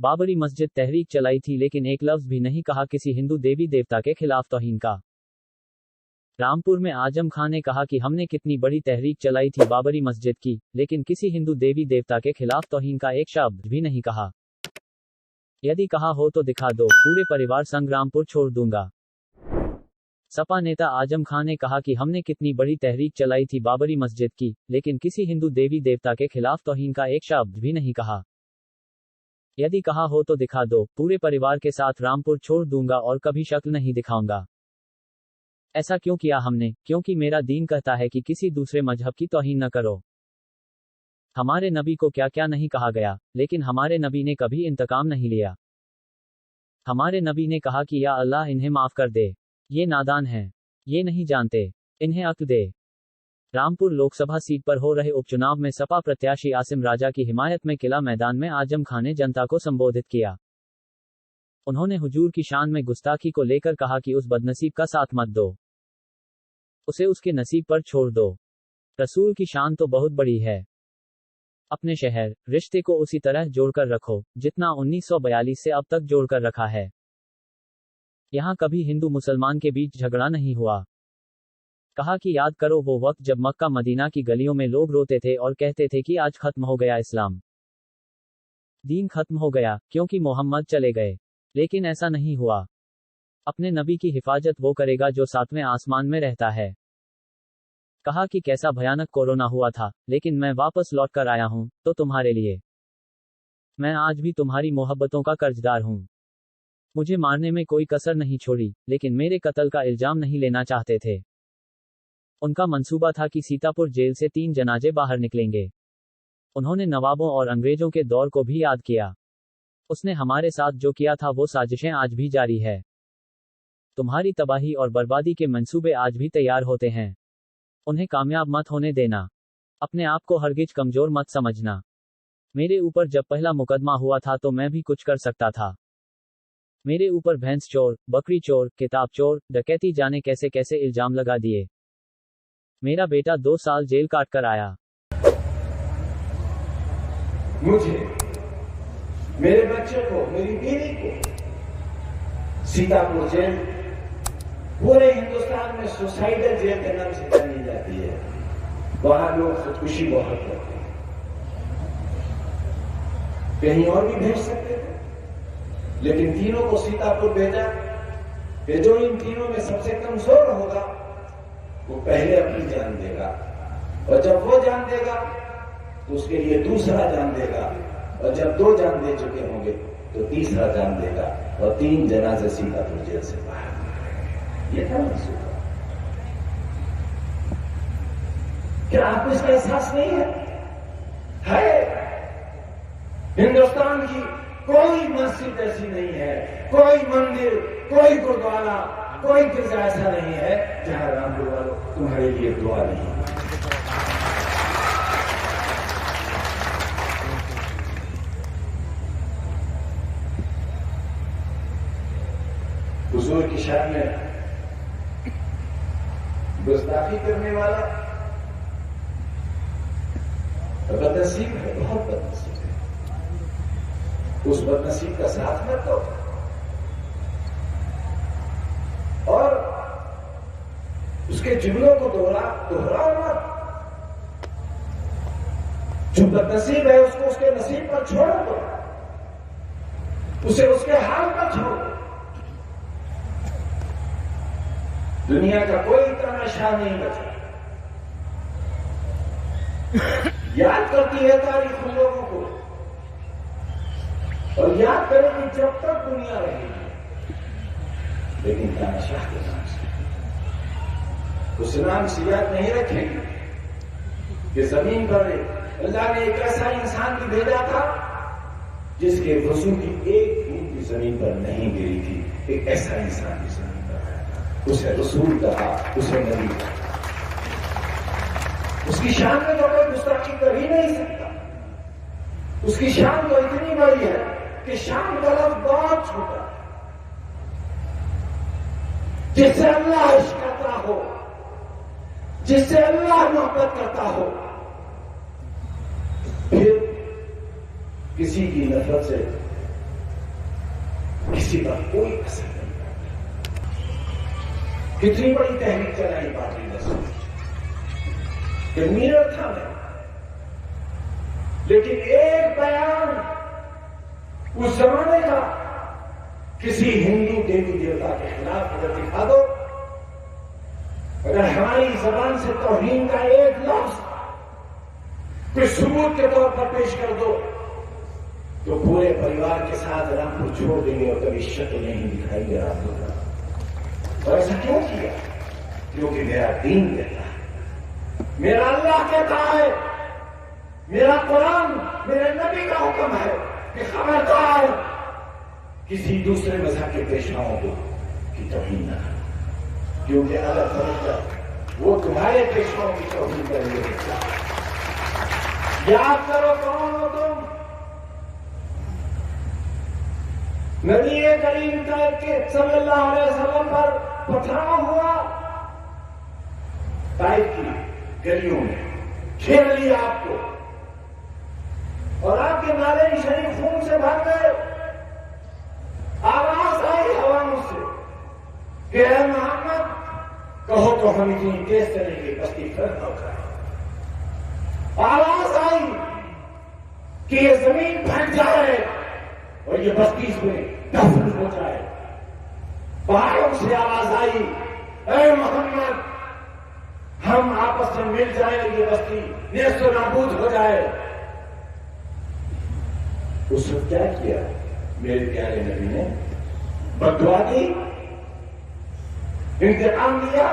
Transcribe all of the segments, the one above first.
बाबरी मस्जिद तहरीक चलाई थी लेकिन एक लफ्ज भी नहीं कहा किसी हिंदू देवी देवता के खिलाफ तौहीन का। रामपुर में आजम खां ने कहा कि हमने कितनी बड़ी तहरीक चलाई थी बाबरी मस्जिद की, लेकिन किसी हिंदू देवी देवता के खिलाफ तौहीन का एक शब्द भी नहीं कहा। यदि कहा हो तो दिखा दो, पूरे परिवार संग रामपुर छोड़ दूंगा। सपा नेता आजम खां ने कहा कि हमने कितनी बड़ी तहरीक चलाई थी बाबरी मस्जिद की, लेकिन किसी हिंदू देवी देवता के खिलाफ तौहीन का एक शब्द भी नहीं कहा। यदि कहा हो तो दिखा दो, पूरे परिवार के साथ रामपुर छोड़ दूंगा और कभी शक्ल नहीं दिखाऊंगा। ऐसा क्यों किया हमने? क्योंकि मेरा दीन कहता है कि किसी दूसरे मजहब की तौहीन न करो। हमारे नबी को क्या क्या नहीं कहा गया, लेकिन हमारे नबी ने कभी इंतकाम नहीं लिया। हमारे नबी ने कहा कि या अल्लाह इन्हें माफ कर दे, ये नादान हैं, ये नहीं जानते, इन्हें अक्ल दे। रामपुर लोकसभा सीट पर हो रहे उपचुनाव में सपा प्रत्याशी आसिम राजा की हिमायत में किला मैदान में आजम खां ने जनता को संबोधित किया। उन्होंने हुजूर की शान में गुस्ताखी को लेकर कहा कि उस बदनसीब का साथ मत दो, उसे उसके नसीब पर छोड़ दो। रसूल की शान तो बहुत बड़ी है। अपने शहर, रिश्ते को उसी तरह जोड़कर रखो जितना 1942 से अब तक जोड़कर रखा है। यहाँ कभी हिंदू मुसलमान के बीच झगड़ा नहीं हुआ। कहा कि याद करो वो वक्त जब मक्का मदीना की गलियों में लोग रोते थे और कहते थे कि आज खत्म हो गया इस्लाम, दीन खत्म हो गया, क्योंकि मोहम्मद चले गए। लेकिन ऐसा नहीं हुआ। अपने नबी की हिफाजत वो करेगा जो सातवें आसमान में रहता है। कहा कि कैसा भयानक कोरोना हुआ था, लेकिन मैं वापस लौट कर आया हूं, तो तुम्हारे लिए। मैं आज भी तुम्हारी मोहब्बतों का कर्जदार हूं। मुझे मारने में कोई कसर नहीं छोड़ी, लेकिन मेरे कत्ल का इल्जाम नहीं लेना चाहते थे। उनका मंसूबा था कि सीतापुर जेल से 3 जनाजे बाहर निकलेंगे। उन्होंने नवाबों और अंग्रेजों के दौर को भी याद किया। उसने हमारे साथ जो किया था वो साजिशें आज भी जारी है। तुम्हारी तबाही और बर्बादी के मंसूबे आज भी तैयार होते हैं। उन्हें कामयाब मत होने देना। अपने आप को हरगिज कमजोर मत समझना। मेरे ऊपर जब पहला मुकदमा हुआ था तो मैं भी कुछ कर सकता था। मेरे ऊपर भैंस चोर, बकरी चोर, किताब चोर, डकैती जाने कैसे कैसे इल्जाम लगा दिए। मेरा बेटा 2 साल जेल काट कर आया। मुझे, मेरे बच्चे को, मेरी बीवी को सीतापुर जेल पूरे हिंदुस्तान में सुसाइडल जेल के नाम से जानी जाती है। वहां लोग खुदकुशी बहुत करते हैं। कहीं और भी भेज सकते थे, लेकिन तीनों को सीतापुर भेजा कि जो इन तीनों में सबसे कमजोर होगा वो पहले अपनी जान देगा, और जब वो जान देगा तो उसके लिए दूसरा जान देगा, और जब 2 जान दे चुके होंगे तो तीसरा जान देगा, और 3 जनाजे सीतापुर जेल से बाहर। ये था मंसूबा। क्या आपको इसका एहसास नहीं है? हिंदुस्तान की कोई मस्जिद ऐसी नहीं है, कोई मंदिर, कोई गुरुद्वारा, कोई गिरजा ऐसा नहीं है जहां रामपुर वालों तुम्हारे लिए दुआ नहीं। हुजूर की शान में गुस्ताखी करने वाला बदनसीब है, बहुत बदनसीब है। उस बदनसीब का साथ मत दो, और उसके जुमलों को दोहराओ मत। जो बदनसीब है उसको उसके नसीब पर छोड़ दो, उसे उसके हाल पर छोड़ दो। दुनिया का कोई तमाशा नहीं बचा। याद करती है तारीख उन लोगों को, और याद करेगी जब तक दुनिया रहेगी, लेकिन तमाशा के नाम से उस नाम से याद नहीं रखेंगे कि जमीन पर अल्लाह ने एक ऐसा इंसान भी भेजा था जिसके वजू की एक बूंद भी जमीन पर नहीं गिरी थी। एक ऐसा इंसान भी जमीन पर आया था, उसे रसूल कहा, उसे नबी कहा। उसकी शान में तो कोई गुस्ताखी कर ही नहीं सकता। उसकी शान तो इतनी बड़ी है कि शान का लफ्ज बहुत छोटा है। जिससे अल्लाह इश्क करता हो, जिससे अल्लाह मोहब्बत करता हो, फिर किसी की नफरत से کسی پر کوئی اثر نہیں پڑتا. کتنی بڑی تحریک چلائی بابری مسجد کہ میرر تھا نہیں، لیکن ایک بیان اس زمانے کا کسی ہندو دیوی دیوتا کے خلاف اگر دکھا دو، اگر ہماری زبان سے توہین کا ایک لفظ کوئی ثبوت کے طور پر پیش کر دو تو پورے پریوار کے ساتھ رامپور چھوڑ دیں گے اور کبھی شکل نہیں دکھائی گے رامپور کا. اور ایسا کیوں کیا؟ کیونکہ میرا دین کہتا ہے، میرا اللہ کہتا ہے، میرا قرآن، میرے نبی کا حکم ہے کہ خبردار کسی دوسرے مذہب کے پیشواؤں کی توہین نہ کرو، کیونکہ اگر فرق وہ تمہارے پیشواؤں کی توہین کریں گے. یاد کرو کون ہو تم. نبی کریم کا صلی اللہ علیہ وسلم پر پتھراؤ ہوا، طائف کی گلیوں میں گھیر لیا آپ کو، اور آپ کے نالے شریف خون سے بھر گئے. آواز آئی ہواؤں سے کہ اے محمد کہو تو ہم اتنی تیز چلیں گے بستی فرق ہو جائے. آواز آئی کہ یہ زمین پھٹ جائے اور یہ بستی میں دفن ہو جائے. پہاڑوں سے آواز آئی اے محمد ہم آپس میں مل جائیں اور یہ بستی نیست و نابود ہو جائے. اس وقت کیا کیا میرے پیارے نبی نے؟ بددعا دی، انتقام لیا،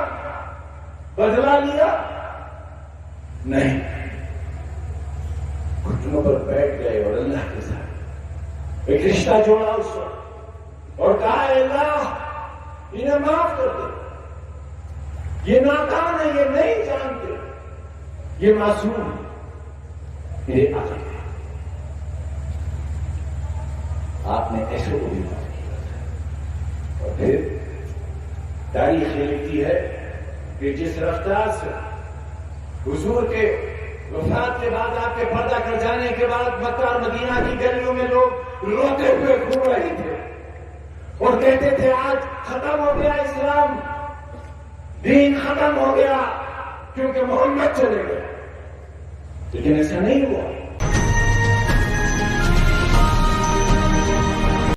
بدلہ لیا؟ نہیں، گھٹنوں پر بیٹھ گئے اور اللہ کے ساتھ ایک رشتہ جوڑا اس وقت اور کہا اے اللہ انہیں معاف کر دے، یہ نادان ہے، یہ نہیں جانتے، یہ معصوم ہے، میرے آقا ہے. آپ نے ایسے کو بھی معاف کیا. اور پھر تاریخ یہ لکھتی ہے کہ جس رفتار سے حضور کے وفات کے بعد، آپ کے پردہ کر جانے کے بعد مکہ اور مدینہ کی گلیوں میں لوگ روتے ہوئے گھوم رہے تھے اور کہتے تھے آج ختم ہو گیا اسلام، دین ختم ہو گیا کیونکہ محمد چلے گئے. لیکن ایسا نہیں ہوا.